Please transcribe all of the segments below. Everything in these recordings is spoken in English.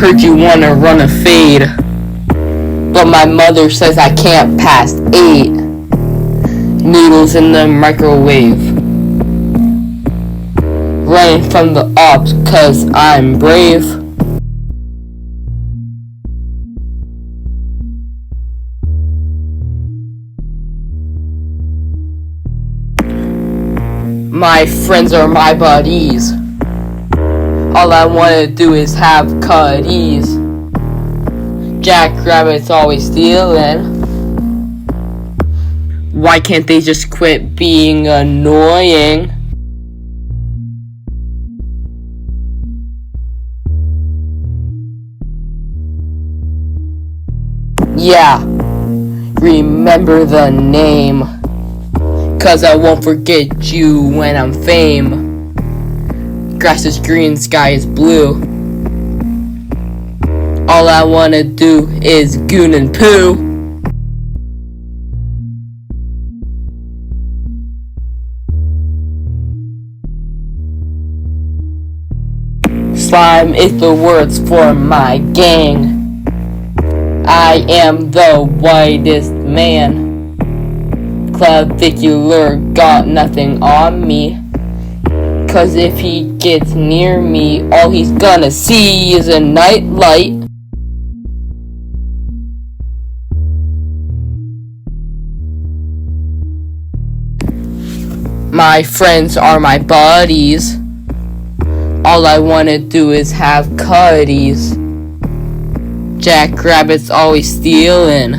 heard you wanna run a fade, but my mother says I can't pass 8. Noodles in the microwave. Running from the ops 'cause I'm brave. My friends are my buddies. All I wanna do is have cutties. Jackrabbits always stealing. Why can't they just quit being annoying? Yeah, remember the name, 'cause I won't forget you when I'm fame. Grass is green, sky is blue. All I wanna do is goon and poo. Slime is the words for my gang. I am the whitest man. Clavicular got nothing on me, 'cause if he gets near me, all he's gonna see is a night light. My friends are my buddies. All I wanna do is have cutties. Jackrabbits always stealing.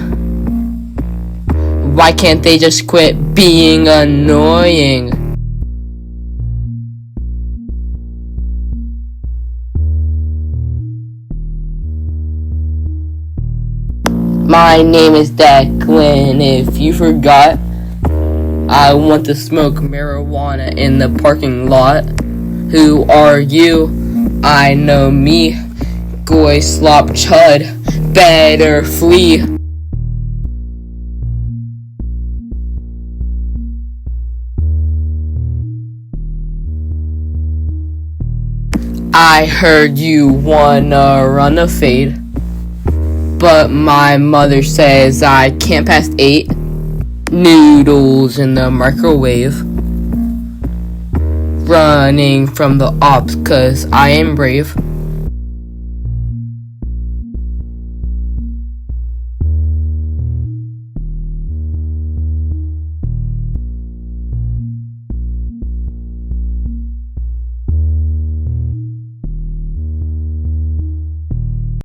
Why can't they just quit being annoying? My name is Declan, if you forgot. I want to smoke marijuana in the parking lot. Who are you? I know me. Goy slop chud, better flee. I heard you wanna run a fade, but my mother says I can't pass 8. Noodles in the microwave. Running from the ops 'cause I am brave.